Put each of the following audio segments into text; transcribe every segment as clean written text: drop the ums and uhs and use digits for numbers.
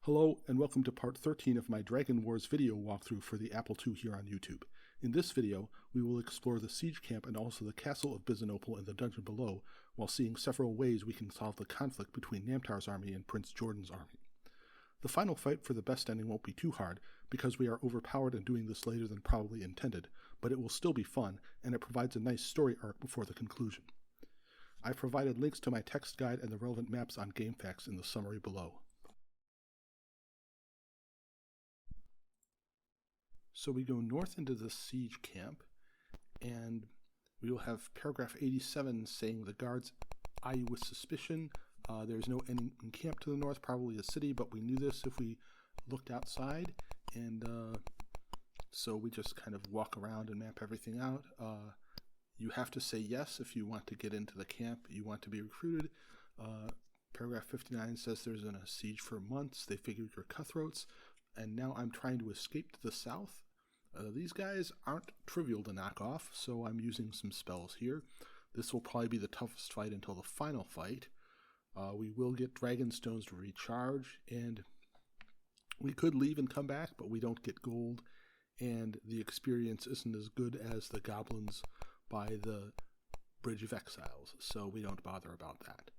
Hello and welcome to part 13 of my Dragon Wars video walkthrough for the Apple II here on YouTube. In this video, we will explore the siege camp and also the castle of Byzanople and the dungeon below, while seeing several ways we can solve the conflict between Namtar's army and Prince Jordan's army. The final fight for the best ending won't be too hard, because we are overpowered and doing this later than probably intended, but it will still be fun, and it provides a nice story arc before the conclusion. I've provided links to my text guide and the relevant maps on GameFAQs in the summary below. So we go north into the siege camp, and we will have paragraph 87 saying the guards eye you with suspicion. There's no enemy camp to the north, probably a city, but we knew this if we looked outside, and so we just kind of walk around and map everything out. You have to say yes if you want to get into the camp, you want to be recruited. Paragraph 59 says there's been a siege for months, they figured you're cutthroats, and now I'm trying to escape to the south. These guys aren't trivial to knock off, so I'm using some spells here. This will probably be the toughest fight until the final fight. We will get dragon stones to recharge, and we could leave and come back, but we don't get gold, and the experience isn't as good as the goblins by the Bridge of Exiles, so we don't bother about that.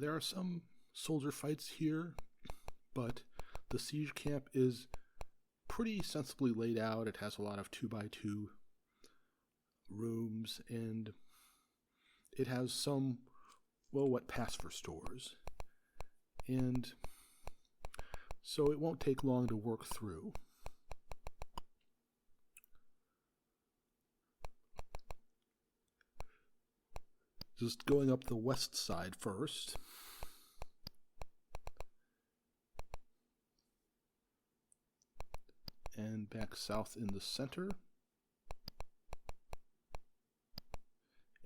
There are some soldier fights here, but the siege camp is pretty sensibly laid out. It has a lot of 2x2 rooms, and it has some, well, what pass for stores. And so it won't take long to work through. Just going up the west side first. And back south in the center.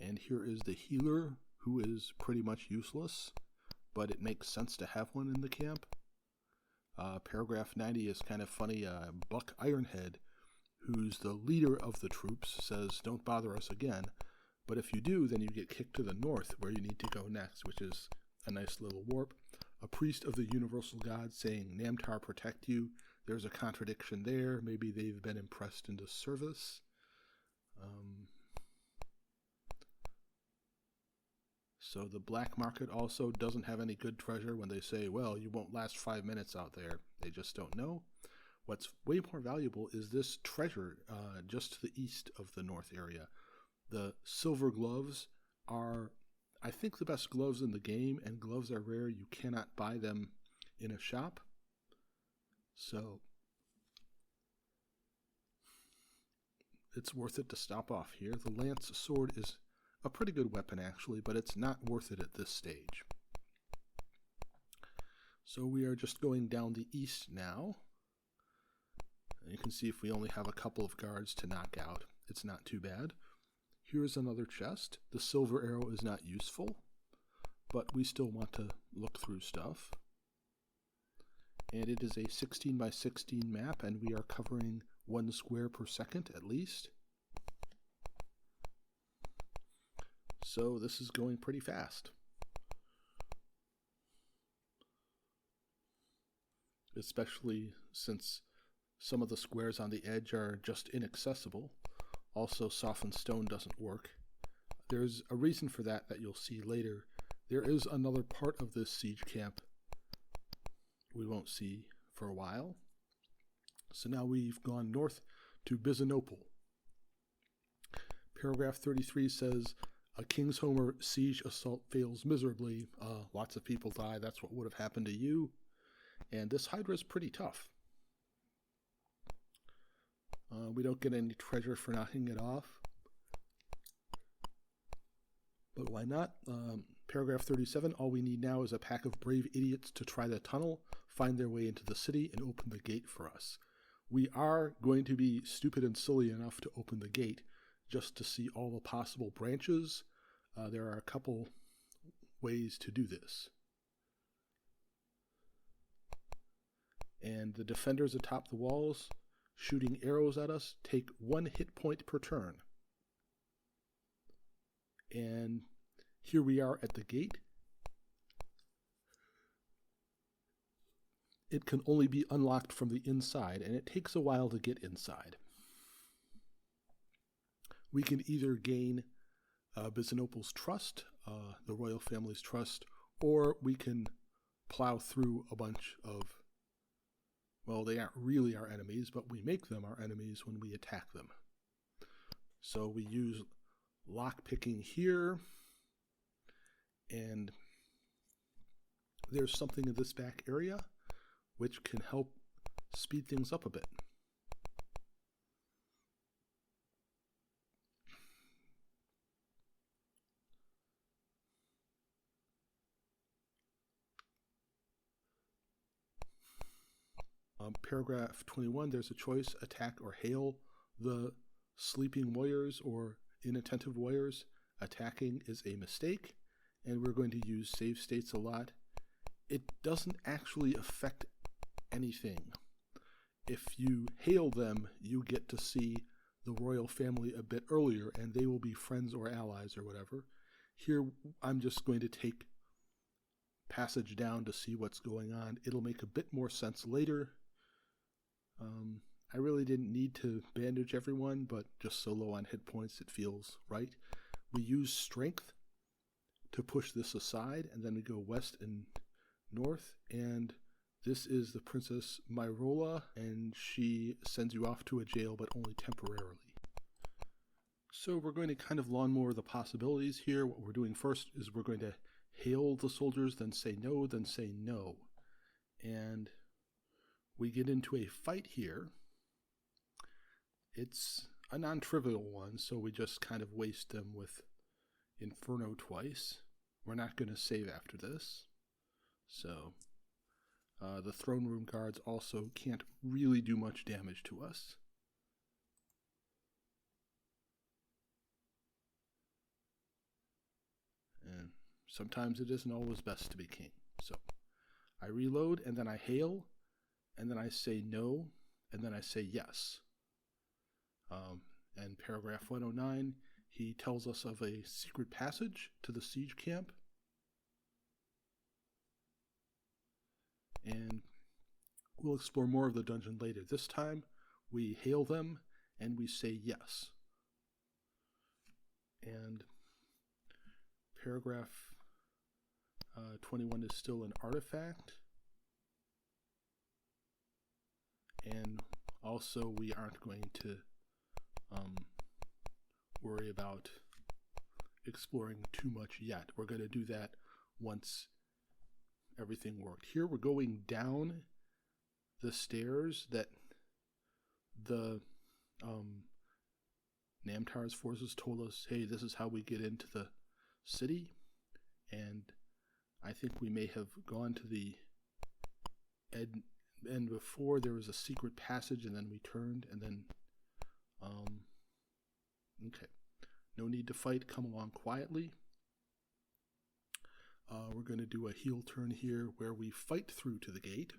And here is the healer, who is pretty much useless, but it makes sense to have one in the camp. Paragraph 90 is kind of funny. Buck Ironhead, who's the leader of the troops, says, "Don't bother us again, but if you do, then you get kicked to the north where you need to go next," which is a nice little warp. A priest of the universal god saying, "Namtar protect you." There's a contradiction there. Maybe they've been impressed into service. So the black market also doesn't have any good treasure when they say, well, you won't last 5 minutes out there. They just don't know. What's way more valuable is this treasure just to the east of the north area. The silver gloves are, I think, the best gloves in the game, and gloves are rare. You cannot buy them in a shop. So it's worth it to stop off here. The lance sword is a pretty good weapon actually, but it's not worth it at this stage. So we are just going down the east now. And you can see if we only have a couple of guards to knock out, it's not too bad. Here's another chest. The silver arrow is not useful, but we still want to look through stuff. And it is a 16 by 16 map, and we are covering 1 square per second at least. So this is going pretty fast. Especially since some of the squares on the edge are just inaccessible. Also, softened stone doesn't work. There's a reason for that you'll see later. There is another part of this siege camp we won't see for a while. So now we've gone north to Byzanople. Paragraph 33 says, a King's Homer siege assault fails miserably. Lots of people die. That's what would have happened to you. And this Hydra is pretty tough. We don't get any treasure for knocking it off. But why not? Paragraph 37, all we need now is a pack of brave idiots to try the tunnel, find their way into the city, and open the gate for us. We are going to be stupid and silly enough to open the gate just to see all the possible branches. There are a couple ways to do this. And the defenders atop the walls, shooting arrows at us, take 1 hit point per turn. And here we are at the gate. it can only be unlocked from the inside, and it takes a while to get inside. We can either gain Byzanople's trust, the royal family's trust, or we can plow through a bunch of, well, they aren't really our enemies, but we make them our enemies when we attack them. So we use lockpicking here, and there's something in this back area which can help speed things up a bit. Paragraph 21, there's a choice: attack or hail the sleeping warriors or inattentive warriors. Attacking is a mistake, and we're going to use save states a lot. It doesn't actually affect anything. If you hail them, you get to see the royal family a bit earlier, and they will be friends or allies or whatever. Here, I'm just going to take passage down to see what's going on. It'll make a bit more sense later. I really didn't need to bandage everyone, but just so low on hit points, it feels right. We use strength to push this aside, and then we go west and north, and this is the Princess Myrola, and she sends you off to a jail, but only temporarily. So we're going to kind of lawnmower the possibilities here. What we're doing first is we're going to hail the soldiers, then say no, then say no. And we get into a fight here. It's a non-trivial one, so we just kind of waste them with Inferno twice. We're not going to save after this. So the throne room guards also can't really do much damage to us. And sometimes it isn't always best to be king. So I reload, and then I hail, and then I say no, and then I say yes. And paragraph 109, he tells us of a secret passage to the siege camp. And we'll explore more of the dungeon later. This time, we hail them, and we say yes. And paragraph 21 is still an artifact. And also, we aren't going to worry about exploring too much yet. We're going to do that once everything worked. Here we're going down the stairs that the Namtar's forces told us, hey, this is how we get into the city. And I think we may have gone to the end before. There was a secret passage, and then we turned, and then okay, no need to fight, come along quietly. We're going to do a heel turn here where we fight through to the gate.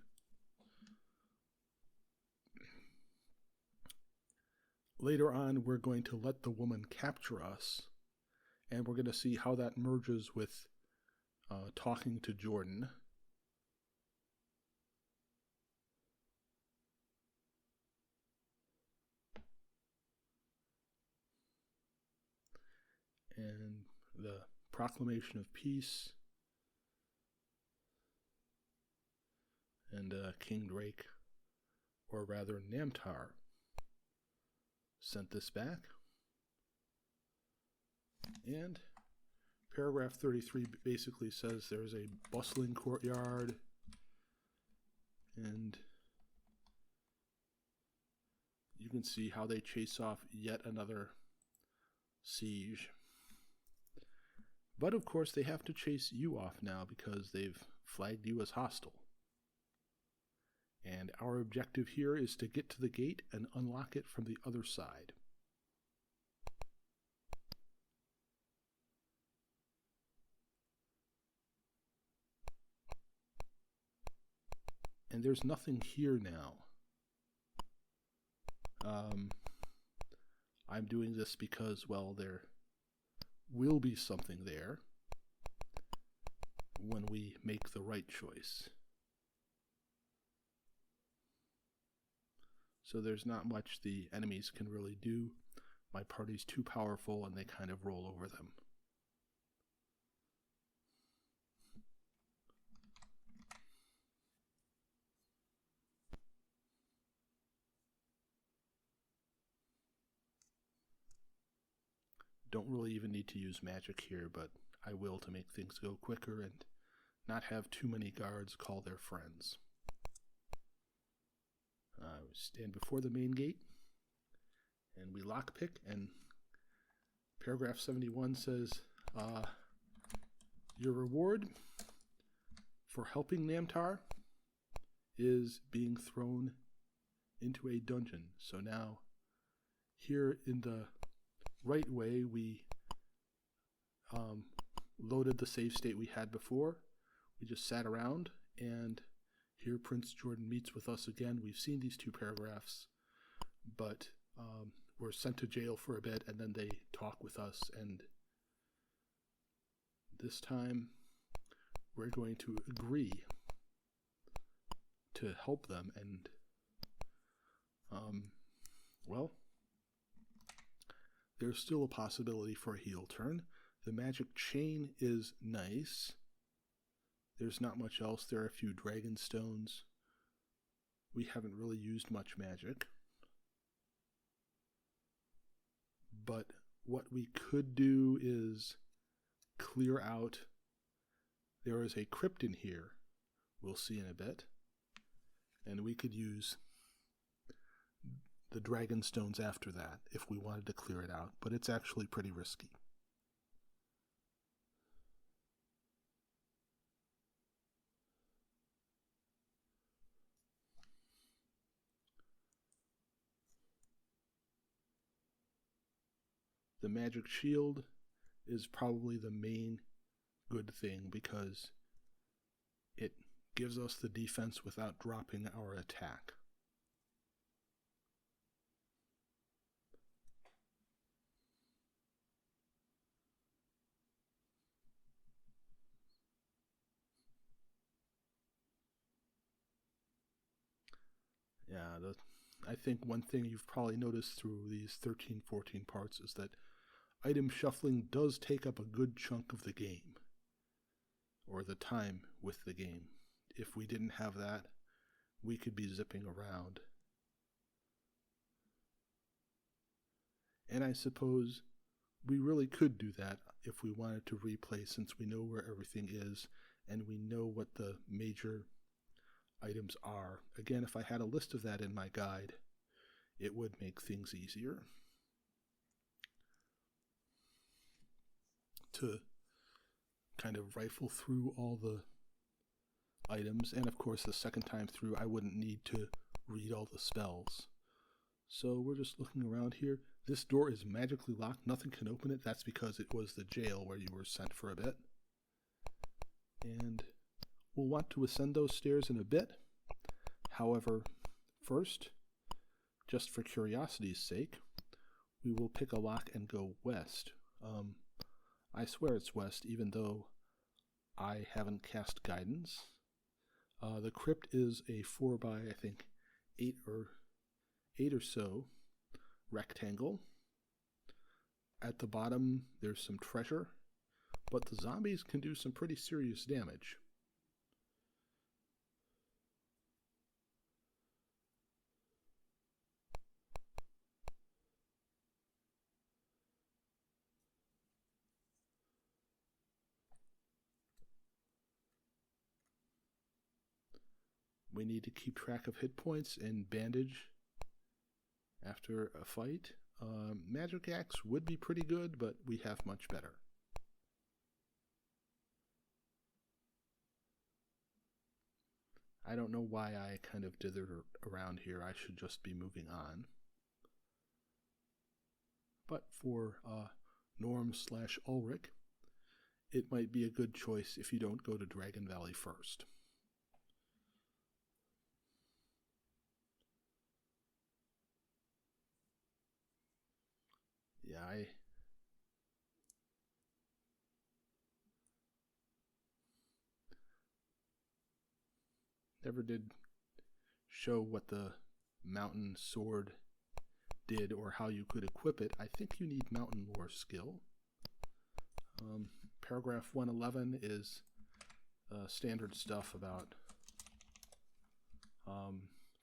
Later on, we're going to let the woman capture us, and we're going to see how that merges with talking to Jordan. And the proclamation of peace. And King Drake, or rather Namtar, sent this back. And paragraph 33 basically says there's a bustling courtyard, and you can see how they chase off yet another siege. But of course they have to chase you off now because they've flagged you as hostile. And our objective here is to get to the gate and unlock it from the other side. And there's nothing here now. I'm doing this because, well, there will be something there when we make the right choice. so there's not much the enemies can really do. My party's too powerful and they kind of roll over them. Don't really even need to use magic here, but I will to make things go quicker and not have too many guards call their friends. We stand before the main gate and we lockpick, and paragraph 71 says, your reward for helping Namtar is being thrown into a dungeon. So now, here in the right way, we loaded the save state we had before. We just sat around, and here Prince Jordan meets with us again. We've seen these two paragraphs, but we're sent to jail for a bit, and then they talk with us, and this time we're going to agree to help them, and well, there's still a possibility for a heel turn. The magic chain is nice. There's not much else. There are a few dragon stones. We haven't really used much magic. But what we could do is clear out. There is a crypt in here, we'll see in a bit. And we could use the dragon stones after that if we wanted to clear it out, but it's actually pretty risky. The magic shield is probably the main good thing because it gives us the defense without dropping our attack. Yeah, I think one thing you've probably noticed through these 13, 14 parts is that item shuffling does take up a good chunk of the game, or the time with the game. If we didn't have that, we could be zipping around. And I suppose we really could do that if we wanted to replay, since we know where everything is and we know what the major items are. Again, if I had a list of that in my guide, it would make things easier to kind of rifle through all the items. And of course, the second time through, I wouldn't need to read all the spells. So we're just looking around here. This door is magically locked. Nothing can open it. That's because it was the jail where you were sent for a bit. And we'll want to ascend those stairs in a bit. However, first, just for curiosity's sake, we will pick a lock and go west. I swear it's west, even though I haven't cast guidance. The crypt is a 4 by, I think, 8 or so rectangle. At the bottom, there's some treasure, but the zombies can do some pretty serious damage. We need to keep track of hit points and bandage after a fight. Magic Axe would be pretty good, but we have much better. I don't know why I kind of dithered around here. I should just be moving on. But for Norm/Ulrich, it might be a good choice if you don't go to Dragon Valley first. Yeah, I never did show what the mountain sword did or how you could equip it, I think you need mountain lore skill. Paragraph 111 is standard stuff about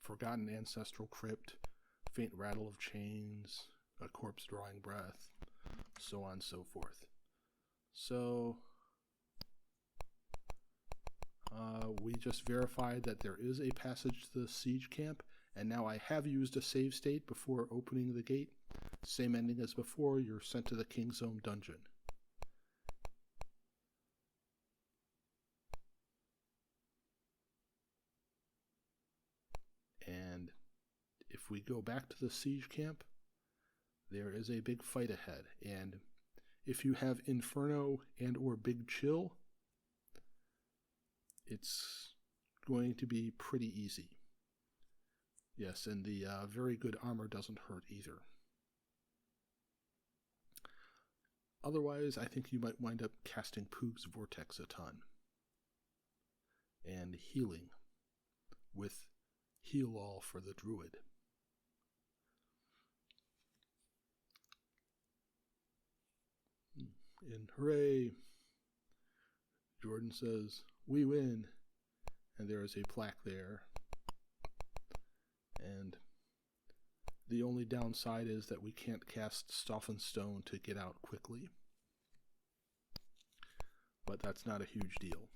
forgotten ancestral crypt, faint rattle of chains, a corpse drawing breath, so on and so forth. So we just verified that there is a passage to the siege camp, and now I have used a save state before opening the gate. Same ending as before, you're sent to the King's Home dungeon. And if we go back to the siege camp, there is a big fight ahead, and if you have Inferno and or Big Chill, it's going to be pretty easy. Yes, and the very good armor doesn't hurt either. Otherwise, I think you might wind up casting Poog's Vortex a ton. And healing with Heal All for the Druid. And hooray! Jordan says, "We win!" And there is a plaque there. And the only downside is that we can't cast Soften Stone to get out quickly. But that's not a huge deal.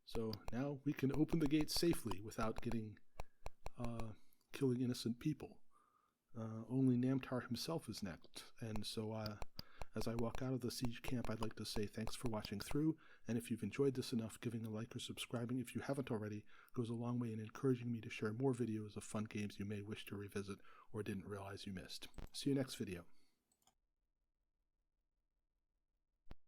So now we can open the gate safely without killing innocent people. Only Namtar himself is next. And so as I walk out of the siege camp, I'd like to say thanks for watching through, and if you've enjoyed this enough, giving a like or subscribing if you haven't already goes a long way in encouraging me to share more videos of fun games you may wish to revisit or didn't realize you missed. See you next video.